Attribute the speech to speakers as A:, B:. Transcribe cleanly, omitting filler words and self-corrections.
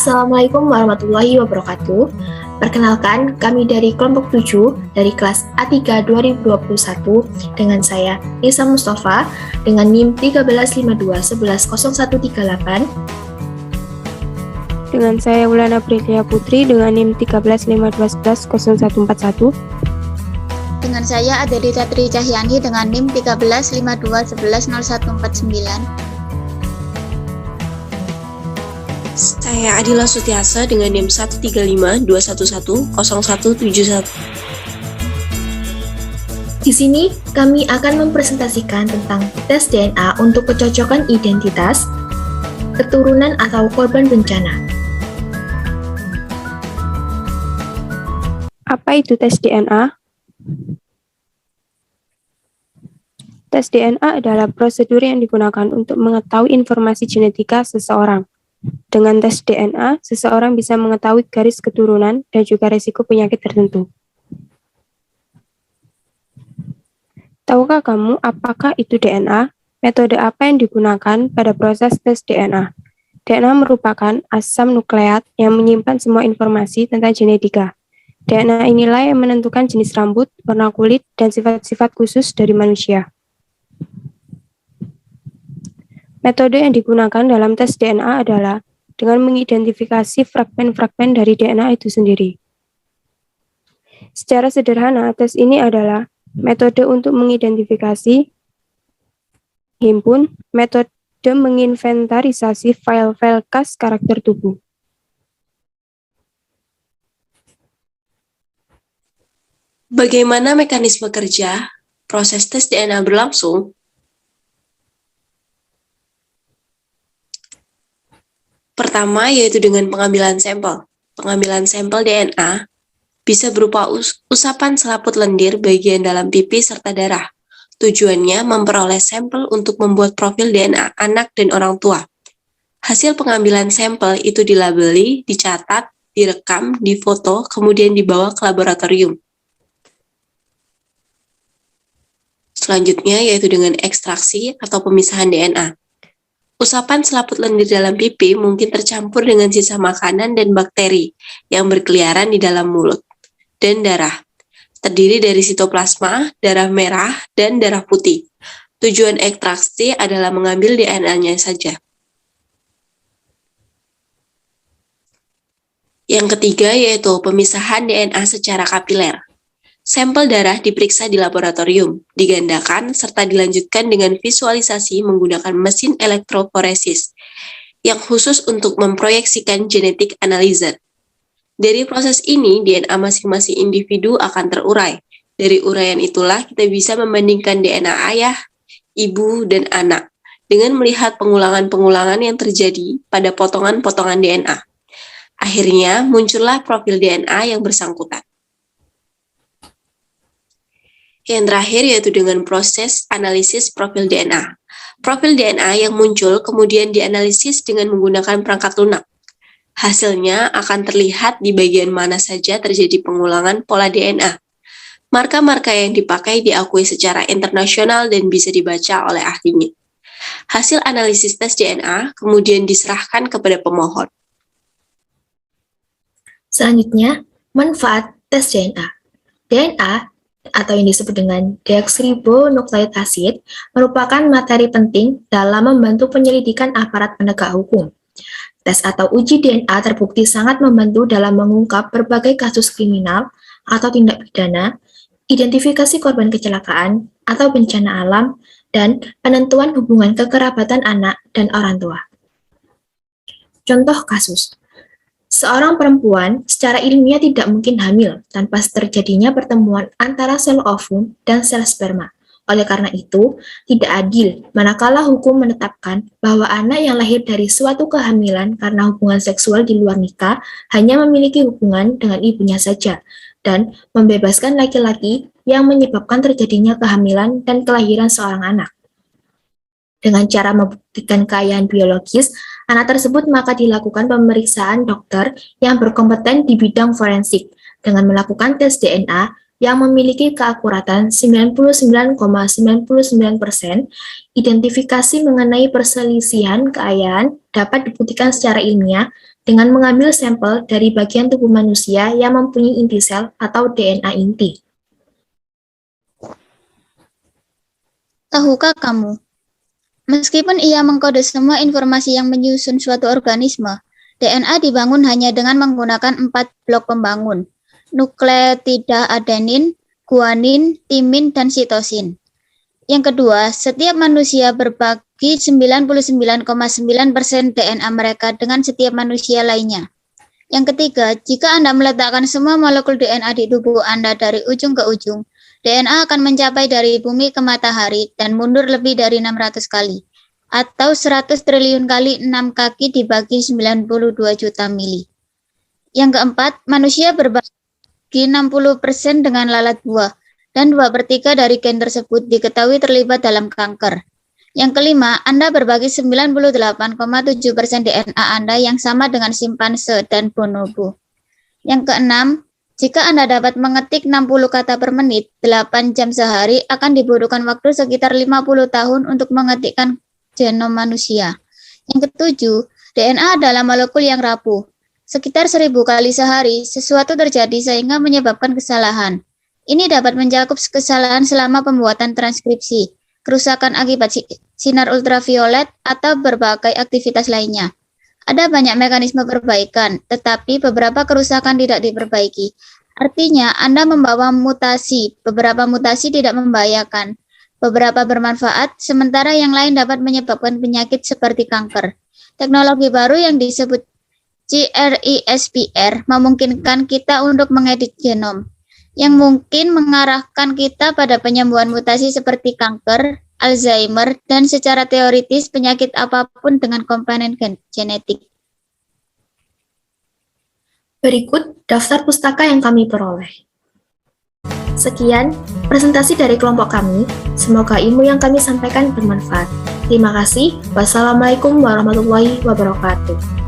A: Assalamualaikum warahmatullahi wabarakatuh. Perkenalkan, kami dari kelompok 7 dari kelas A3 2021 dengan saya Lisa Mustafa dengan NIM 1352110138.
B: Dengan saya Wulan Aprilia Putri dengan NIM 1352110141.
C: Dengan saya Adelita Tri Cahyani dengan NIM 1352110149.
D: Saya Adila Sutiasa dengan NIM 13521101171.
A: Di sini kami akan mempresentasikan tentang tes DNA untuk kecocokan identitas, keturunan atau korban bencana.
B: Apa itu tes DNA? Tes DNA adalah prosedur yang digunakan untuk mengetahui informasi genetika seseorang. Dengan tes DNA, seseorang bisa mengetahui garis keturunan dan juga risiko penyakit tertentu. Tahukah kamu apakah itu DNA? Metode apa yang digunakan pada proses tes DNA? DNA merupakan asam nukleat yang menyimpan semua informasi tentang genetika. DNA inilah yang menentukan jenis rambut, warna kulit, dan sifat-sifat khusus dari manusia. Metode yang digunakan dalam tes DNA adalah dengan mengidentifikasi fragmen-fragmen dari DNA itu sendiri. Secara sederhana, tes ini adalah metode untuk mengidentifikasi, himpun, metode menginventarisasi file-file khas karakter tubuh.
D: Bagaimana mekanisme kerja proses tes DNA berlangsung? Pertama, yaitu dengan pengambilan sampel. Pengambilan sampel DNA bisa berupa usapan selaput lendir bagian dalam pipi serta darah. Tujuannya memperoleh sampel untuk membuat profil DNA anak dan orang tua. Hasil pengambilan sampel itu dilabeli, dicatat, direkam, difoto, kemudian dibawa ke laboratorium. Selanjutnya yaitu dengan ekstraksi atau pemisahan DNA. Usapan selaput lendir dalam pipi mungkin tercampur dengan sisa makanan dan bakteri yang berkeliaran di dalam mulut dan darah. Terdiri dari sitoplasma, darah merah, dan darah putih. Tujuan ekstraksi adalah mengambil DNA-nya saja. Yang ketiga yaitu pemisahan DNA secara kapiler. Sampel darah diperiksa di laboratorium, digandakan, serta dilanjutkan dengan visualisasi menggunakan mesin elektroforesis yang khusus untuk memproyeksikan genetik analyzer. Dari proses ini, DNA masing-masing individu akan terurai. Dari uraian itulah kita bisa membandingkan DNA ayah, ibu, dan anak dengan melihat pengulangan-pengulangan yang terjadi pada potongan-potongan DNA. Akhirnya, muncullah profil DNA yang bersangkutan. Yang terakhir yaitu dengan proses analisis profil DNA. Profil DNA yang muncul kemudian dianalisis dengan menggunakan perangkat lunak. Hasilnya akan terlihat di bagian mana saja terjadi pengulangan pola DNA. Marka-marka yang dipakai diakui secara internasional dan bisa dibaca oleh ahlinya. Hasil analisis tes DNA kemudian diserahkan kepada pemohon.
A: Selanjutnya, manfaat tes DNA. DNA atau yang disebut dengan deoksiribonukleik acid merupakan materi penting dalam membantu penyelidikan aparat penegak hukum. Tes atau uji DNA terbukti sangat membantu dalam mengungkap berbagai kasus kriminal atau tindak pidana, identifikasi korban kecelakaan atau bencana alam, dan penentuan hubungan kekerabatan anak dan orang tua. Contoh kasus. Seorang perempuan secara ilmiah tidak mungkin hamil tanpa terjadinya pertemuan antara sel ovum dan sel sperma. Oleh karena itu, tidak adil manakala hukum menetapkan bahwa anak yang lahir dari suatu kehamilan karena hubungan seksual di luar nikah hanya memiliki hubungan dengan ibunya saja, dan membebaskan laki-laki yang menyebabkan terjadinya kehamilan dan kelahiran seorang anak. Dengan cara membuktikan keayaan biologis anak tersebut, maka dilakukan pemeriksaan dokter yang berkompeten di bidang forensik dengan melakukan tes DNA yang memiliki keakuratan 99,99%, identifikasi mengenai perselisihan keayaan dapat dibuktikan secara ilmiah dengan mengambil sampel dari bagian tubuh manusia yang mempunyai inti sel atau DNA inti.
C: Tahukah kamu? Meskipun ia mengkode semua informasi yang menyusun suatu organisme, DNA dibangun hanya dengan menggunakan 4 blok pembangun, nukleotida adenin, guanin, timin, dan sitosin. Yang kedua, setiap manusia berbagi 99,9% DNA mereka dengan setiap manusia lainnya. Yang ketiga, jika Anda meletakkan semua molekul DNA di tubuh Anda dari ujung ke ujung, DNA akan mencapai dari bumi ke matahari dan mundur lebih dari 600 kali, atau 100 triliun kali 6 kaki dibagi 92 juta mili. Yang keempat, manusia berbagi 60% dengan lalat buah, dan 2/3 dari gen tersebut diketahui terlibat dalam kanker. Yang kelima, Anda berbagi 98,7% DNA Anda yang sama dengan simpanse dan bonobo. Yang keenam, jika Anda dapat mengetik 60 kata per menit, 8 jam sehari akan dibutuhkan waktu sekitar 50 tahun untuk mengetikkan genom manusia. Yang ketujuh, DNA adalah molekul yang rapuh. Sekitar 1000 kali sehari, sesuatu terjadi sehingga menyebabkan kesalahan. Ini dapat mencakup kesalahan selama pembuatan transkripsi, kerusakan akibat sinar ultraviolet, atau berbagai aktivitas lainnya. Ada banyak mekanisme perbaikan, tetapi beberapa kerusakan tidak diperbaiki. Artinya, Anda membawa mutasi. Beberapa mutasi tidak membahayakan, beberapa bermanfaat, sementara yang lain dapat menyebabkan penyakit seperti kanker. Teknologi baru yang disebut CRISPR memungkinkan kita untuk mengedit genom, yang mungkin mengarahkan kita pada penyembuhan mutasi seperti kanker, Alzheimer, dan secara teoritis penyakit apapun dengan komponen genetik.
A: Berikut daftar pustaka yang kami peroleh. Sekian presentasi dari kelompok kami. Semoga ilmu yang kami sampaikan bermanfaat. Terima kasih. Wassalamualaikum warahmatullahi wabarakatuh.